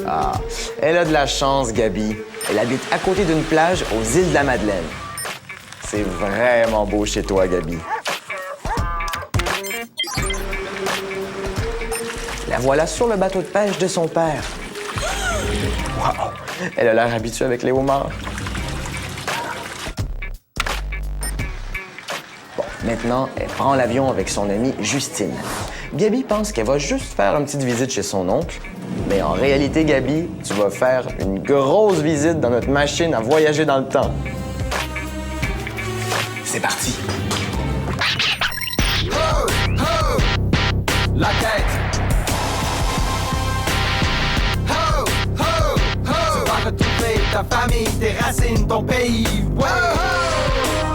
Ah, elle a de la chance, Gabi. Elle habite à côté d'une plage aux îles de la Madeleine. C'est vraiment beau chez toi, Gabi. La voilà sur le bateau de pêche de son père. Wow! Elle a l'air habituée avec les homards. Bon, maintenant, elle prend l'avion avec son amie Justine. Gabi pense qu'elle va juste faire une petite visite chez son oncle. Mais en réalité, Gabi, tu vas faire une grosse visite dans notre machine à voyager dans le temps. C'est parti! Ho, ho, la tête. Ho, ho, ho, tu vas retrouver ta famille, tes racines, ton pays. Ouais. Ho,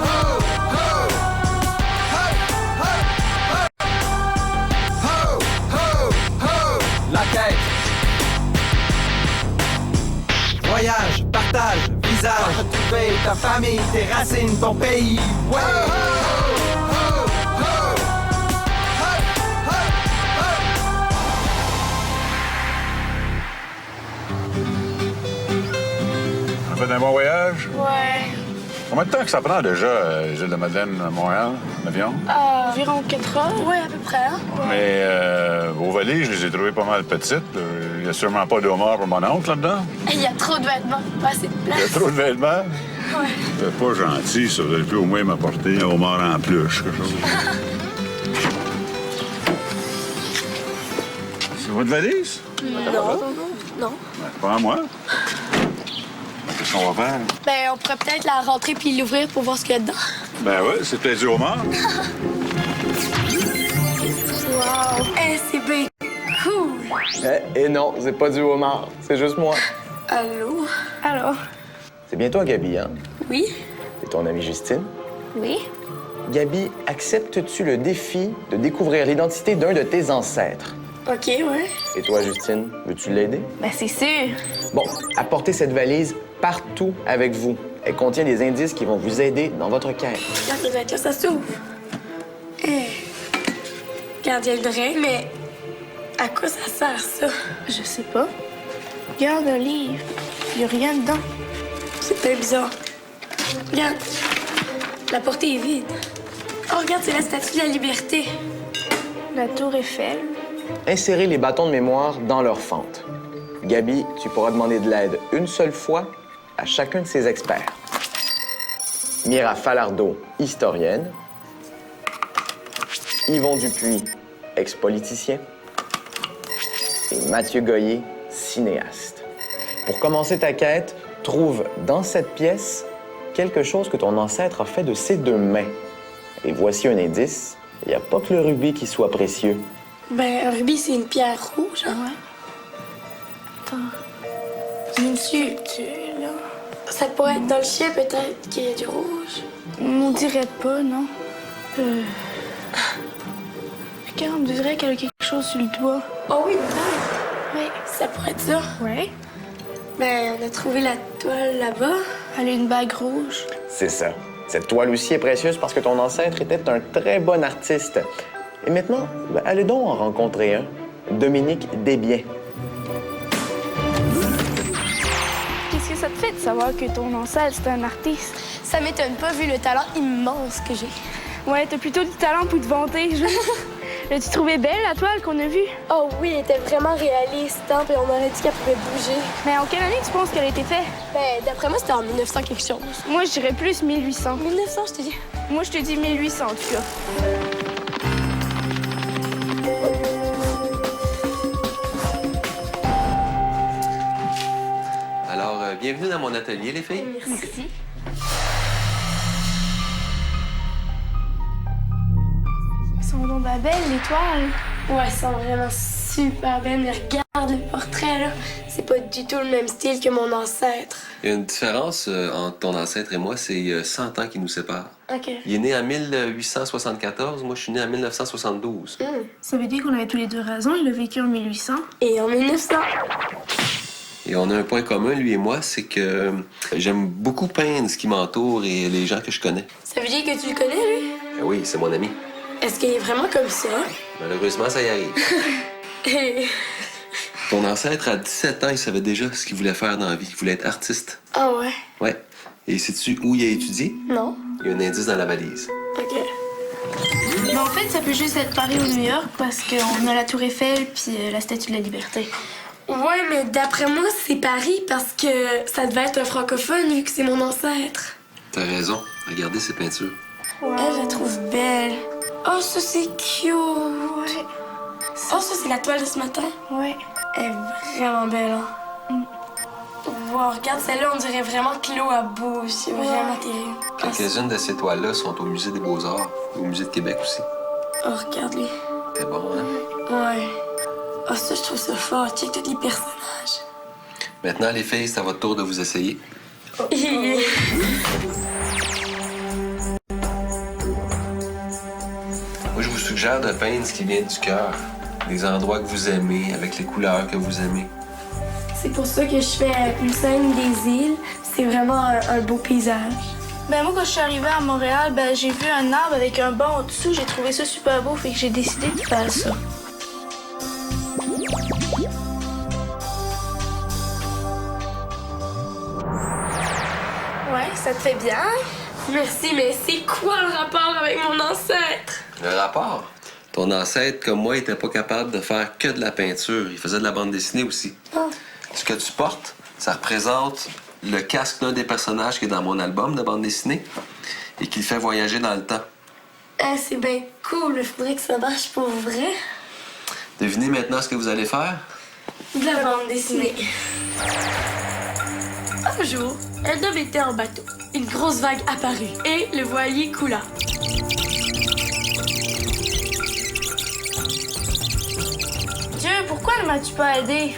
ho, ho, ho, ho, ho, la tête. Voyage, partage, visage, retrouver ta famille, tes racines, ton pays. Ouais. On fait un bon voyage? Ouais. Combien de temps que ça prend déjà, les îles de Madeleine à Montréal, l'avion? Environ 4 heures. Ouais, à peu près. Hein? Ouais. Mais vos valises, je les ai trouvées pas mal petites. Il n'y a sûrement pas de homard pour mon oncle là-dedans. Il y a trop de vêtements, pas assez de place. Il y a trop de vêtements. Ouais. C'est pas gentil, ça. Vous auriez pu au moins m'apporter un homard en pluche, quelque chose. C'est votre valise? Non. Ben, pas à moi. Qu'est-ce qu'on va faire? Ben, on pourrait peut-être la rentrer puis l'ouvrir pour voir ce qu'il y a dedans. Ben ouais, c'est peut-être du homard. Wow. C'est bien cool. Et non, c'est pas du homard, c'est juste moi. Allô? Allô? C'est bien toi, Gabi, hein? Oui? Et ton amie Justine? Oui? Gabi, acceptes-tu le défi de découvrir l'identité d'un de tes ancêtres? OK, ouais. Et toi, Justine, veux-tu l'aider? Ben, c'est sûr. Bon, apportez cette valise partout avec vous. Elle contient des indices qui vont vous aider dans votre quête. Regarde, ça doit être là, ça s'ouvre. Regarde, il y a une règle, mais à quoi ça sert, ça? Je sais pas. Regarde un livre. Il y a rien dedans. C'est bien bizarre. Regarde. La portée est vide. Oh, regarde, c'est la statue de la liberté. La tour Eiffel. Insérez les bâtons de mémoire dans leur fente. Gabi, tu pourras demander de l'aide une seule fois à chacun de ces experts. Mira Falardeau, historienne. Yvon Dupuis, ex-politicien. Et Mathieu Goyer, cinéaste. Pour commencer ta quête, trouve dans cette pièce quelque chose que ton ancêtre a fait de ses deux mains. Et voici un indice. Il n'y a pas que le rubis qui soit précieux. Ben, un rubis, c'est une pierre rouge, hein? Ouais. Attends. Il y a une sculpture, là. Ça pourrait être dans le chien, peut-être, qu'il y a du rouge. On dirait pas, non? Regarde, on dirait qu'elle a quelque chose sur le doigt. Oh oui, peut-être. Oui. Ça pourrait être ça. Oui. Ben, on a trouvé la toile là-bas. Elle a une bague rouge. C'est ça. Cette toile aussi est précieuse parce que ton ancêtre était un très bon artiste. Et maintenant, allez donc en rencontrer un. Dominique Desbiens. Qu'est-ce que ça te fait de savoir que ton ancêtre, c'est un artiste? Ça m'étonne pas, vu le talent immense que j'ai. Ouais, t'as plutôt du talent pour te vanter, je... L'as-tu trouvé belle, la toile qu'on a vue? Oh oui, elle était vraiment réaliste, hein, puis on aurait dit qu'elle pouvait bouger. Mais en quelle année tu penses qu'elle a été faite? Ben, d'après moi, c'était en 1900 quelque chose. Moi, je dirais plus 1800. 1900, je te dis. Moi, je te dis 1800, en tout cas. Alors, bienvenue dans mon atelier, les filles. Merci. Ils sont donc bien belles, les toiles. Ouais, elles sont vraiment super belles, mais regarde le portrait, là. C'est pas du tout le même style que mon ancêtre. Il y a une différence entre ton ancêtre et moi, c'est 100 ans qui nous séparent. OK. Il est né en 1874, moi je suis né en 1972. Ça veut dire qu'on avait tous les deux raison, il a vécu en 1800. Et en 1900. Et on a un point commun, lui et moi, c'est que j'aime beaucoup peindre ce qui m'entoure et les gens que je connais. Ça veut dire que tu le connais, lui? Oui, c'est mon ami. Est-ce qu'il est vraiment comme ça? Malheureusement, ça y arrive. Et Ton ancêtre, à 17 ans, il savait déjà ce qu'il voulait faire dans la vie. Il voulait être artiste. Ah ouais? Ouais. Et sais-tu où il a étudié? Non. Il y a un indice dans la valise. OK. Mais en fait, ça peut juste être Paris ou New York parce qu'on a la Tour Eiffel puis la Statue de la Liberté. Ouais, mais d'après moi, c'est Paris parce que ça devait être un francophone vu que c'est mon ancêtre. T'as raison. Regardez ces peintures. Elle, je la trouve belle. Oh, ça, c'est cute. Ouais. Oh, ça, c'est la toile de ce matin. Ouais. Elle est vraiment belle, hein? Wow, regarde, celle-là, on dirait vraiment que l'eau a beau. C'est vraiment terrible. Quelques-unes de ces toiles-là sont au Musée des Beaux-Arts, au Musée de Québec aussi. Oh, regarde-lui. C'est bon, hein? Ouais. Oh, ça, je trouve ça fort. Check tous les personnages. Maintenant, les filles, c'est à votre tour de vous essayer. Moi, je vous suggère de peindre ce qui vient du cœur. Les endroits que vous aimez, avec les couleurs que vous aimez. C'est pour ça que je fais une scène des îles. C'est vraiment un beau paysage. Ben moi, quand je suis arrivée à Montréal, ben j'ai vu un arbre avec un banc en dessous. J'ai trouvé ça super beau, fait que j'ai décidé de faire ça. Ouais, ça te fait bien. Merci, mais c'est quoi le rapport avec mon ancêtre? Le rapport? Ton ancêtre, comme moi, était pas capable de faire que de la peinture. Il faisait de la bande dessinée aussi. Oh. Ce que tu portes, ça représente le casque d'un des personnages qui est dans mon album de bande dessinée et qui le fait voyager dans le temps. Ah, c'est bien cool. Il faudrait que ça marche pour vrai. Devinez maintenant ce que vous allez faire? De la bande dessinée. Un jour, Eldom était en bateau. Une grosse vague apparut et le voilier coula. Dieu, pourquoi ne m'as-tu pas aidé?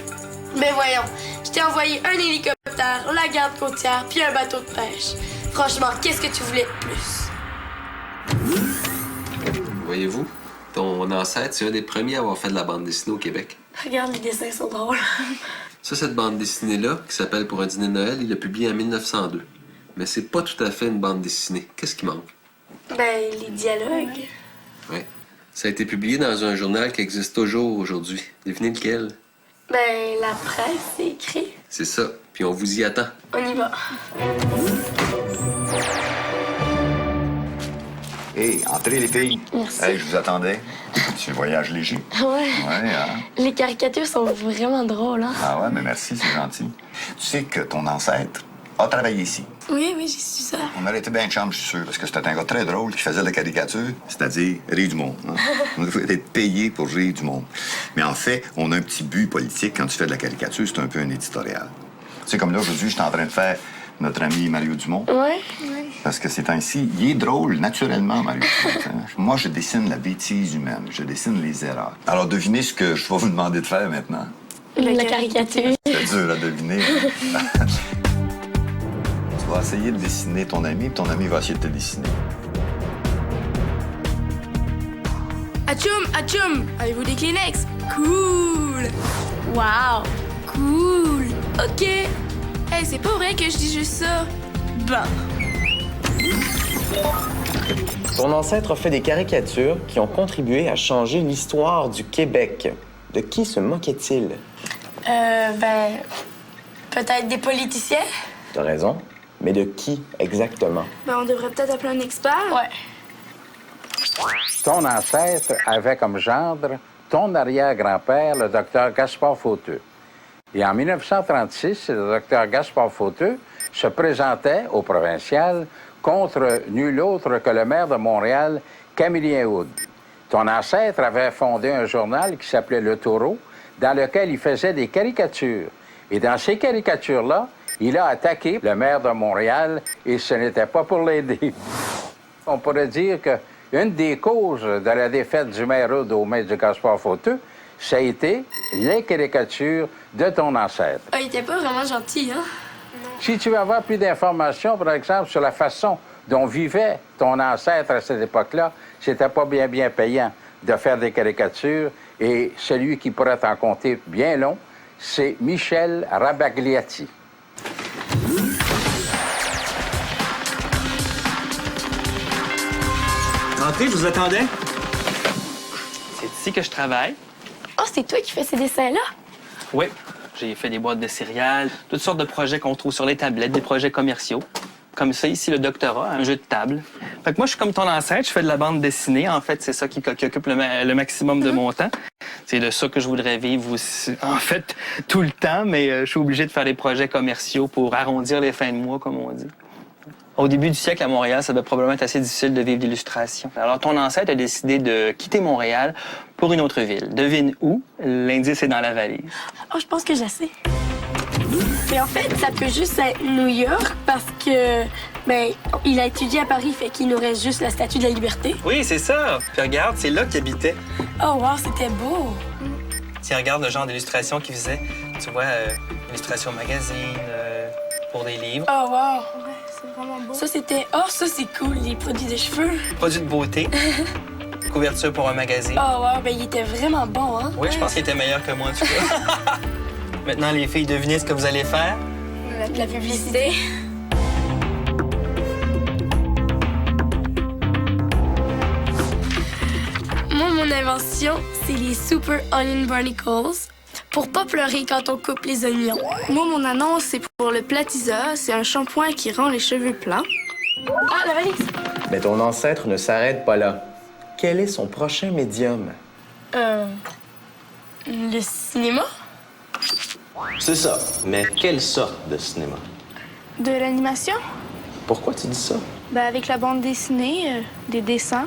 Ben voyons, je t'ai envoyé un hélicoptère, la garde côtière, puis un bateau de pêche. Franchement, qu'est-ce que tu voulais de plus? Voyez-vous, ton ancêtre, c'est un des premiers à avoir fait de la bande dessinée au Québec. Regarde, les dessins sont drôles. Ça, cette bande dessinée-là, qui s'appelle Pour un dîner de Noël, il l'a publiée en 1902. Mais c'est pas tout à fait une bande dessinée. Qu'est-ce qui manque? Ben, les dialogues. Ouais. Ça a été publié dans un journal qui existe toujours aujourd'hui. Devinez lequel? Ben, la presse, c'est écrit. C'est ça. Puis on vous y attend. On y va. Hé, entrez les filles. Merci. Hey, je vous attendais. C'est un voyage léger. Ouais. Ouais, hein? Les caricatures sont vraiment drôles, hein? Ah ouais, mais merci, c'est gentil. Tu sais que ton ancêtre a travaillé ici. Oui, j'ai su ça. On aurait été bien de chambre, je suis sûr, parce que c'était un gars très drôle qui faisait de la caricature, c'est-à-dire rire du monde. Hein? On devrait être payé pour rire du monde. Mais en fait, on a un petit but politique quand tu fais de la caricature, c'est un peu un éditorial. Tu sais, comme là, aujourd'hui, je suis en train de faire notre ami Mario Dumont. Ouais? Parce que ces temps-ci, il est drôle, naturellement, Mario. Moi, je dessine la bêtise humaine. Je dessine les erreurs. Alors, devinez ce que je vais vous demander de faire maintenant. La caricature. C'est dur à deviner. Hein? Tu vas essayer de dessiner ton ami, puis ton ami va essayer de te dessiner. Atchoum, atchoum, avez-vous des Kleenex? Cool! Wow! Cool! OK! Hey, c'est pas vrai que je dis juste ça. Ben. Ton ancêtre a fait des caricatures qui ont contribué à changer l'histoire du Québec. De qui se moquait-il? Ben, peut-être des politiciens? T'as raison. Mais de qui exactement? Ben, on devrait peut-être appeler un expert. Ouais. Ton ancêtre avait comme gendre ton arrière-grand-père, le docteur Gaspard Fauteux. Et en 1936, le docteur Gaspard Fauteux se présentait au provincial contre nul autre que le maire de Montréal, Camillien Hood. Ton ancêtre avait fondé un journal qui s'appelait Le Taureau, dans lequel il faisait des caricatures. Et dans ces caricatures-là, il a attaqué le maire de Montréal et ce n'était pas pour l'aider. On pourrait dire qu'une des causes de la défaite du maire Hood au maire de Gaspard Fauteux, ça a été les caricatures de ton ancêtre. Ah, il était pas vraiment gentil, hein? Si tu veux avoir plus d'informations, par exemple, sur la façon dont vivait ton ancêtre à cette époque-là, c'était pas bien payant de faire des caricatures. Et celui qui pourrait t'en compter bien long, c'est Michel Rabagliati. Entrez, je vous attendais. C'est ici que je travaille. Oh, c'est toi qui fais ces dessins-là? Oui. J'ai fait des boîtes de céréales, toutes sortes de projets qu'on trouve sur les tablettes, des projets commerciaux. Comme ça, ici, le doctorat, un jeu de table. Fait que moi, je suis comme ton ancêtre, je fais de la bande dessinée. En fait, c'est ça qui occupe le maximum de mon temps. C'est de ça que je voudrais vivre aussi, en fait, tout le temps, mais je suis obligé de faire des projets commerciaux pour arrondir les fins de mois, comme on dit. Au début du siècle, à Montréal, ça devait probablement être assez difficile de vivre d'illustration. Alors, ton ancêtre a décidé de quitter Montréal pour une autre ville. Devine où? L'indice est dans la valise. Oh, je pense que je la sais. Mais en fait, ça peut juste être New York parce que, il a étudié à Paris, fait qu'il nous reste juste la Statue de la Liberté. Oui, c'est ça. Puis regarde, c'est là qu'il habitait. Oh, wow, c'était beau. Tiens, regarde le genre d'illustration qu'il faisait. Tu vois, illustration magazine, pour des livres. Oh, wow. Ouais, c'est vraiment beau. Ça, c'était... Oh, ça, c'est cool, les produits de cheveux. Produits de beauté. Couverture pour un magazine. Oh, wow, il était vraiment bon, hein? Oui, je pense qu'il était meilleur que moi, en tout cas. Maintenant, les filles, devinez ce que vous allez faire? La publicité. Moi, mon invention, c'est les Super Onion Barnacles pour pas pleurer quand on coupe les oignons. Moi, mon annonce, c'est pour le Platisa. C'est un shampoing qui rend les cheveux plats. Ah, la valise! Mais ton ancêtre ne s'arrête pas là. Quel est son prochain médium? Le cinéma? C'est ça. Mais quelle sorte de cinéma? De l'animation? Pourquoi tu dis ça? Avec la bande dessinée, des dessins.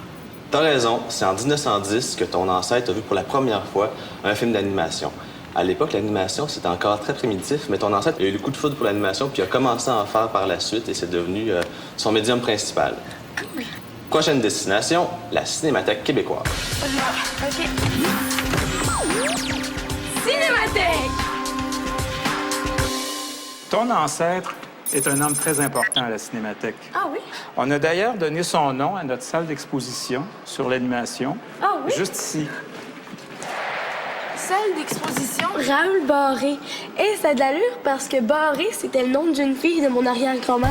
T'as raison. C'est en 1910 que ton ancêtre a vu pour la première fois un film d'animation. À l'époque, l'animation, c'était encore très primitif, mais ton ancêtre a eu le coup de foudre pour l'animation puis a commencé à en faire par la suite et c'est devenu son médium principal. Cool. Prochaine destination, la Cinémathèque québécoise. OK. Cinémathèque! Ton ancêtre est un homme très important à la Cinémathèque. Ah oui? On a d'ailleurs donné son nom à notre salle d'exposition sur l'animation. Ah oui? Juste ici. Salle d'exposition? Raoul Barré. Et ça a de l'allure parce que Barré, c'était le nom d'une fille de mon arrière-grand-mère.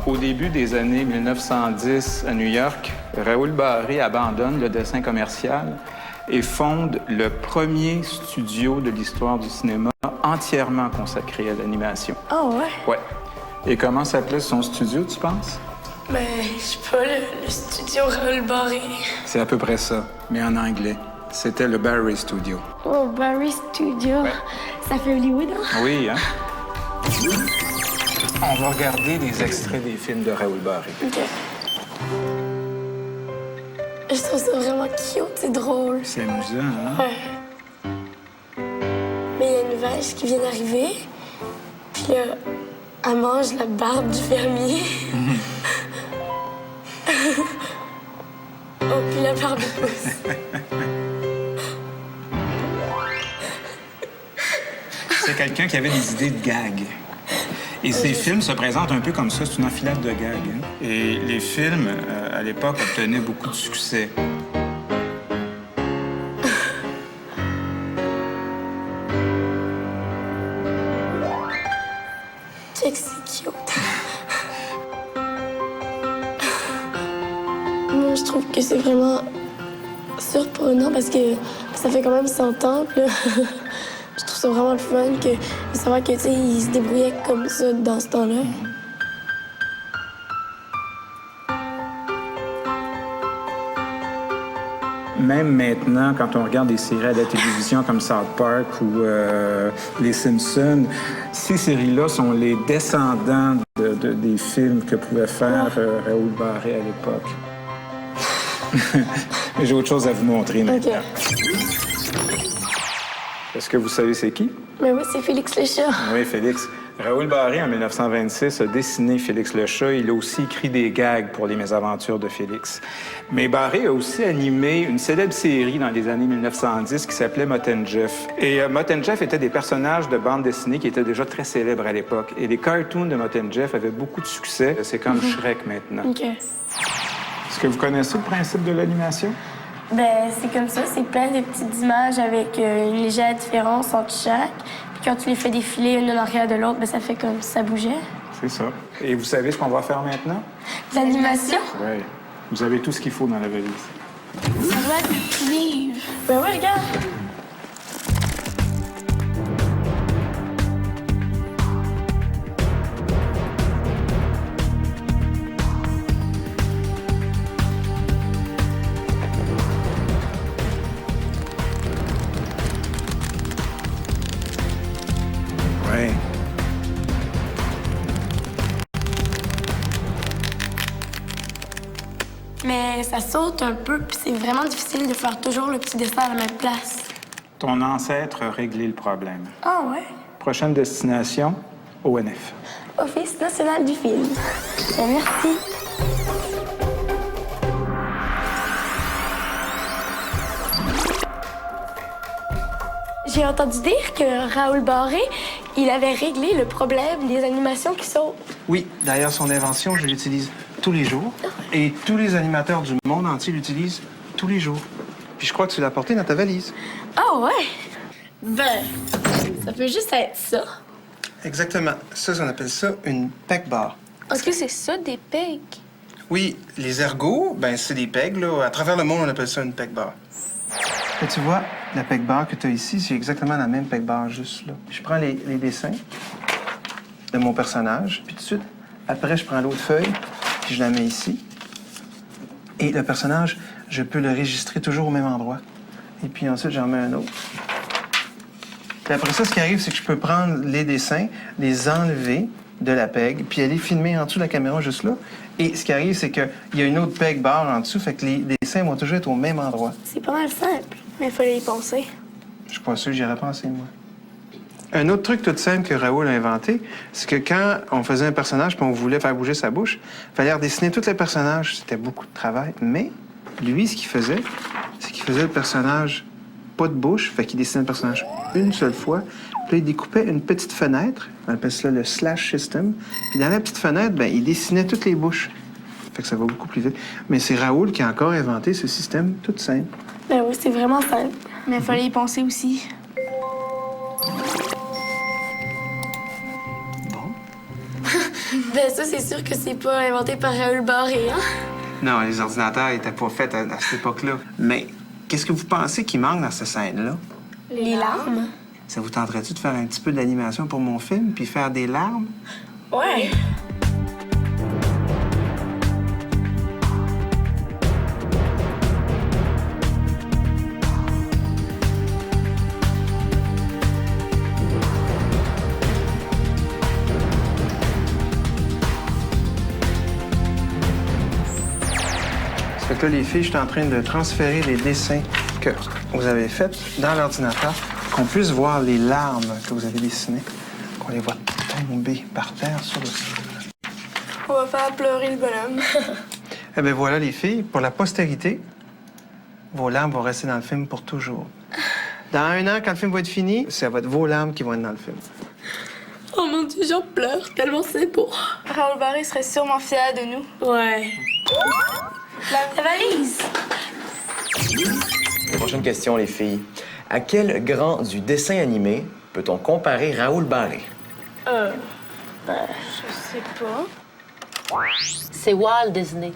Au début des années 1910 à New York, Raoul Barré abandonne le dessin commercial et fonde le premier studio de l'histoire du cinéma entièrement consacré à l'animation. Ah ouais? Ouais. Et comment s'appelait son studio, tu penses? Je sais pas, le studio Raoul Barré. C'est à peu près ça, mais en anglais. C'était le Barré Studio. Oh, Barré Studio. Ouais. Ça fait Hollywood, hein? Oui, hein? On va regarder des extraits des films de Raoul Barré. OK. Je trouve ça vraiment cute, c'est drôle. C'est amusant, hein? Ouais. Mais il y a une vache qui vient d'arriver, puis là, elle mange la barbe du fermier. Oh, puis la barbe pousse. C'est quelqu'un qui avait des idées de gags. Et ces films se présentent un peu comme ça, c'est une enfilade de gags. Hein? Et les films, à l'époque, obtenaient beaucoup de succès. Check, c'est cute. Moi, je trouve que c'est vraiment surprenant parce que ça fait quand même 100 ans. Puis là, je trouve ça vraiment le fun de savoir que, tu sais, il se débrouillait comme ça dans ce temps-là. Même maintenant, quand on regarde des séries à la télévision comme South Park ou Les Simpsons, ces séries-là sont les descendants des films que pouvait faire Raoul Barré à l'époque. J'ai autre chose à vous montrer maintenant. OK. Est-ce que vous savez c'est qui? Mais oui, c'est Félix le chat. Oui, Félix. Raoul Barré, en 1926, a dessiné Félix le chat. Il a aussi écrit des gags pour les mésaventures de Félix. Mais Barré a aussi animé une célèbre série dans les années 1910 qui s'appelait Mott and Jeff. Et Mott and Jeff étaient des personnages de bande dessinée qui étaient déjà très célèbres à l'époque. Et les cartoons de Mott and Jeff avaient beaucoup de succès. C'est comme Shrek maintenant. OK. Est-ce que vous connaissez le principe de l'animation? C'est comme ça, c'est plein de petites images avec une légère différence entre chaque. Puis quand tu les fais défiler une en arrière de l'autre, ça fait comme si ça bougeait. C'est ça. Et vous savez ce qu'on va faire maintenant? L'animation? Oui. Vous avez tout ce qu'il faut dans la valise. Ça doit être le petit livre. Ben ouais, regarde. Ouais. Mais ça saute un peu, puis c'est vraiment difficile de faire toujours le petit dessin à la même place. Ton ancêtre a réglé le problème. Ah ouais? Prochaine destination, ONF. Office national du film. Ben, merci. J'ai entendu dire que Raoul Barré, il avait réglé le problème des animations qui sautent. Oui, d'ailleurs, son invention, je l'utilise tous les jours. Et tous les animateurs du monde entier l'utilisent tous les jours. Puis je crois que tu l'as porté dans ta valise. Ah ouais? Ben, ça peut juste être ça. Exactement. Ça, on appelle ça une peg bar. Est-ce que c'est ça, des pegs? Oui, les ergots, ben c'est des pegs, là. À travers le monde, on appelle ça une peg bar. Et tu vois, la peg bar que tu as ici, c'est exactement la même peg bar, juste là. Je prends les dessins de mon personnage, puis tout de suite, après, je prends l'autre feuille, puis je la mets ici. Et le personnage, je peux le enregistrer toujours au même endroit. Et puis ensuite, j'en mets un autre. Puis après ça, ce qui arrive, c'est que je peux prendre les dessins, les enlever de la peg, puis aller filmer en dessous de la caméra juste là. Et ce qui arrive, c'est qu'il y a une autre peg bar en dessous, fait que les dessins vont toujours être au même endroit. C'est pas mal simple, mais il fallait y penser. Je suis pas sûr que j'y aurais pensé, moi. Un autre truc tout simple que Raoul a inventé, c'est que quand on faisait un personnage puis on voulait faire bouger sa bouche, il fallait redessiner tous les personnages. C'était beaucoup de travail. Mais lui, ce qu'il faisait, c'est qu'il faisait le personnage pas de bouche, fait qu'il dessinait le personnage une seule fois. Puis là, il découpait une petite fenêtre, on appelle ça le slash system. Puis dans la petite fenêtre, ben, il dessinait toutes les bouches. Fait que ça va beaucoup plus vite. Mais c'est Raoul qui a encore inventé ce système tout simple. Ben oui, c'est vraiment simple. Mais il fallait y penser aussi. Ben ça, c'est sûr que c'est pas inventé par Raoul Barré, hein? Non, les ordinateurs n'étaient pas faits à cette époque-là. Mais qu'est-ce que vous pensez qui manque dans cette scène-là? Les larmes? Ça vous tenterait-tu de faire un petit peu d'animation pour mon film, puis faire des larmes? Ouais. Fait que là, les filles, je suis en train de transférer les dessins que vous avez faits dans l'ordinateur, qu'on puisse voir les larmes que vous avez dessinées, qu'on les voit tomber par terre sur le sol. On va faire pleurer le bonhomme. Eh bien voilà, les filles, pour la postérité, vos larmes vont rester dans le film pour toujours. Dans 1 an, quand le film va être fini, ça va être vos larmes qui vont être dans le film. Oh mon Dieu, j'en pleure tellement c'est beau. Raoul Barré serait sûrement fier de nous. Ouais. La valise! Prochaine question, les filles. À quel grand du dessin animé peut-on comparer Raoul Barré? Je sais pas. C'est Walt Disney.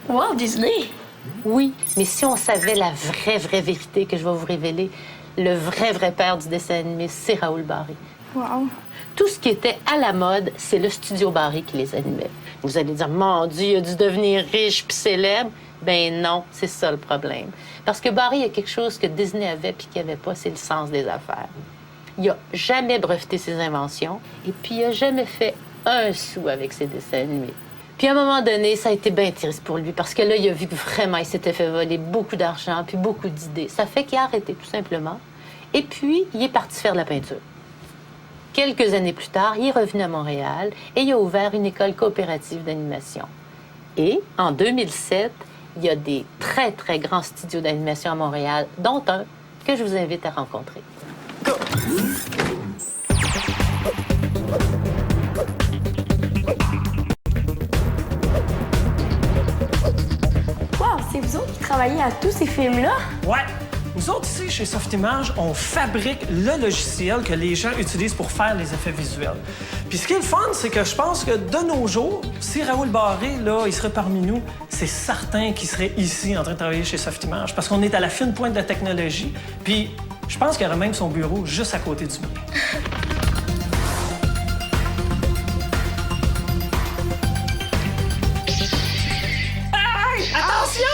Walt Disney? Oui, mais si on savait la vraie vérité que je vais vous révéler, le vrai père du dessin animé, c'est Raoul Barré. Wow. Tout ce qui était à la mode, c'est le studio Barré qui les animait. Vous allez dire, mon Dieu, il a dû devenir riche puis célèbre. Ben non, c'est ça le problème. Parce que Barré, il y a quelque chose que Disney avait puis qu'il n'y avait pas, c'est le sens des affaires. Il n'a jamais breveté ses inventions et puis il n'a jamais fait un sou avec ses dessins animés. Puis à un moment donné, ça a été bien triste pour lui parce que là, il a vu que vraiment, il s'était fait voler beaucoup d'argent puis beaucoup d'idées. Ça fait qu'il a arrêté tout simplement. Et puis, il est parti faire de la peinture. Quelques années plus tard, il est revenu à Montréal et il a ouvert une école coopérative d'animation. Et en 2007, il y a des très grands studios d'animation à Montréal, dont un que je vous invite à rencontrer. Go! Wow, c'est vous autres qui travaillez à tous ces films-là? Ouais. Nous autres, ici, chez Softimage, on fabrique le logiciel que les gens utilisent pour faire les effets visuels. Puis ce qui est le fun, c'est que je pense que de nos jours, si Raoul Barré, là, il serait parmi nous, c'est certain qu'il serait ici en train de travailler chez Softimage parce qu'on est à la fine pointe de la technologie. Puis je pense qu'il y aurait même son bureau juste à côté du mien. Hey! Attention!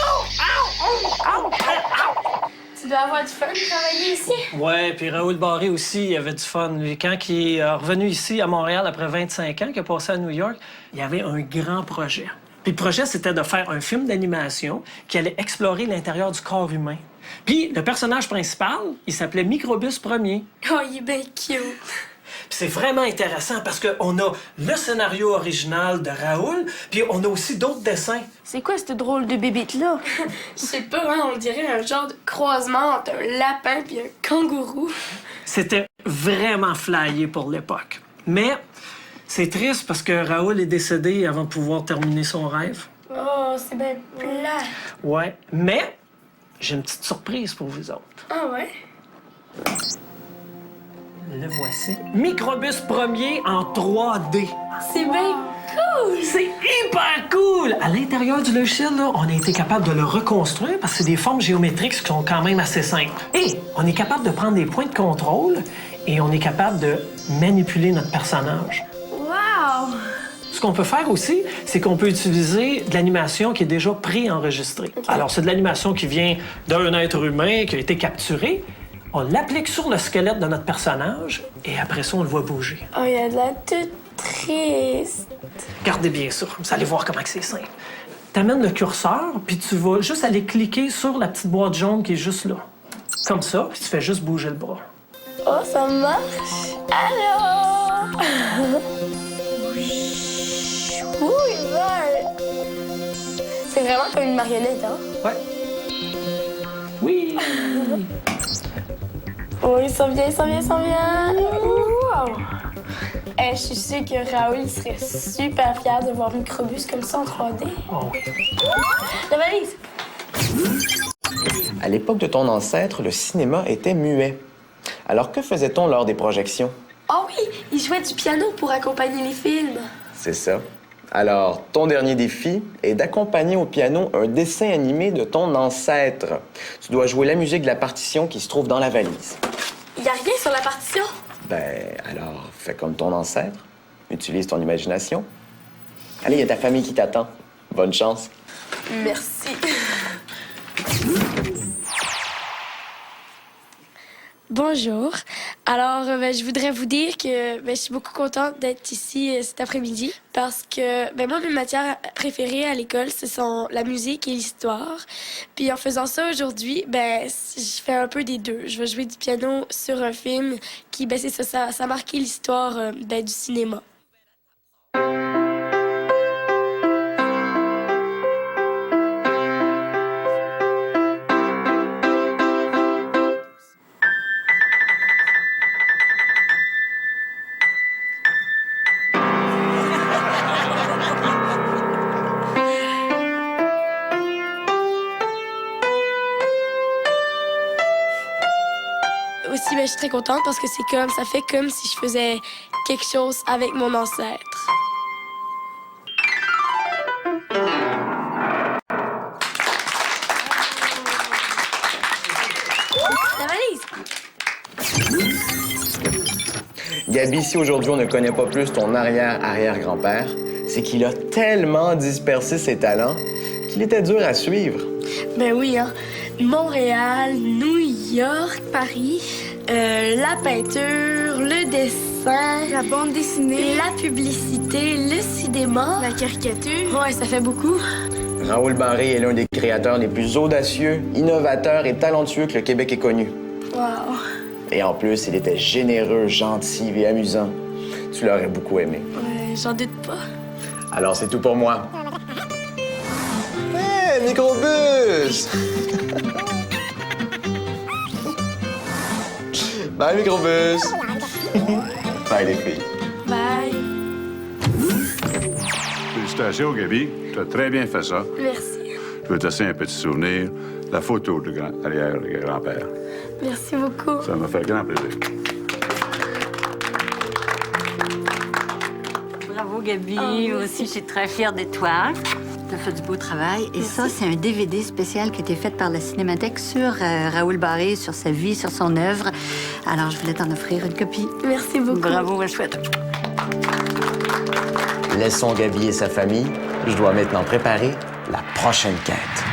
Tu dois avoir du fun de travailler ici. Ouais, puis Raoul Barré aussi, il avait du fun. Lui, quand il est revenu ici à Montréal après 25 ans, qu'il a passé à New York, il y avait un grand projet. Puis le projet, c'était de faire un film d'animation qui allait explorer l'intérieur du corps humain. Puis le personnage principal, il s'appelait Microbus Ier. Oh, il est bien cute. Puis c'est vraiment intéressant parce qu'on a le scénario original de Raoul, puis on a aussi d'autres dessins. C'est quoi cette drôle de bébête-là? Je sais pas, hein, on dirait un genre de croisement entre un lapin puis un kangourou. C'était vraiment flyé pour l'époque. Mais c'est triste parce que Raoul est décédé avant de pouvoir terminer son rêve. Oh, c'est bien plat. Ouais, mais j'ai une petite surprise pour vous autres. Ah ouais? Le voici. Microbus Ier en 3D. C'est bien cool! C'est hyper cool! À l'intérieur du logiciel, là, on a été capable de le reconstruire parce que c'est des formes géométriques qui sont quand même assez simples. Et on est capable de prendre des points de contrôle et on est capable de manipuler notre personnage. Wow! Ce qu'on peut faire aussi, c'est qu'on peut utiliser de l'animation qui est déjà pré-enregistrée. Okay. Alors, c'est de l'animation qui vient d'un être humain qui a été capturé. On l'applique sur le squelette de notre personnage et après ça, on le voit bouger. Oh, il a de l'air tout triste. Regardez bien ça. Vous allez voir comment c'est simple. T'amènes le curseur, puis tu vas juste aller cliquer sur la petite boîte jaune qui est juste là. Comme ça, puis tu fais juste bouger le bras. Oh, ça marche! Alors! Ouh, il vole! C'est vraiment comme une marionnette, hein? Ouais. Oui! Oh, il s'en vient, il s'en vient, il s'en vient! Wow! Je suis sûre que Raoul serait super fier de voir Microbus comme ça en 3D. Oh. La valise! À l'époque de ton ancêtre, le cinéma était muet. Alors que faisait-on lors des projections? Oh oui, il jouait du piano pour accompagner les films. C'est ça. Alors, ton dernier défi est d'accompagner au piano un dessin animé de ton ancêtre. Tu dois jouer la musique de la partition qui se trouve dans la valise. Il n'y a rien sur la partition? Ben, alors, fais comme ton ancêtre. Utilise ton imagination. Allez, il y a ta famille qui t'attend. Bonne chance. Merci. Bonjour. Alors, je voudrais vous dire que je suis beaucoup contente d'être ici cet après-midi parce que moi, mes matières préférées à l'école, ce sont la musique et l'histoire. Puis en faisant ça aujourd'hui, je fais un peu des deux. Je vais jouer du piano sur un film qui, c'est ça a marqué l'histoire du cinéma. Aussi, je suis très contente parce que ça fait comme si je faisais quelque chose avec mon ancêtre. La valise! Gabi, si aujourd'hui on ne connaît pas plus ton arrière-arrière-grand-père, c'est qu'il a tellement dispersé ses talents qu'il était dur à suivre. Ben oui, hein. Montréal, New York, Paris, la peinture, le dessin, la bande dessinée, la publicité, le cinéma, la caricature. Ouais, ça fait beaucoup. Raoul Barré est l'un des créateurs les plus audacieux, innovateurs et talentueux que le Québec ait connu. Wow. Et en plus, il était généreux, gentil et amusant. Tu l'aurais beaucoup aimé. Ouais, j'en doute pas. Alors, c'est tout pour moi. Hey, Microbus! Bye, Microbus! Bye, les filles. Bye. Félicitations, Gabi. Tu as très bien fait ça. Merci. peux tasser un petit souvenir, la photo de arrière-grand-père. Merci beaucoup. Ça m'a fait grand plaisir. Bravo, Gabi. Moi aussi, je suis très fière de toi. Tu as fait du beau travail. Et ça, c'est un DVD spécial qui a été fait par la Cinémathèque sur Raoul Barré, sur sa vie, sur son œuvre. Alors, je voulais t'en offrir une copie. Merci beaucoup. Bravo, chouette. Laissons Gabi et sa famille. Je dois maintenant préparer la prochaine quête.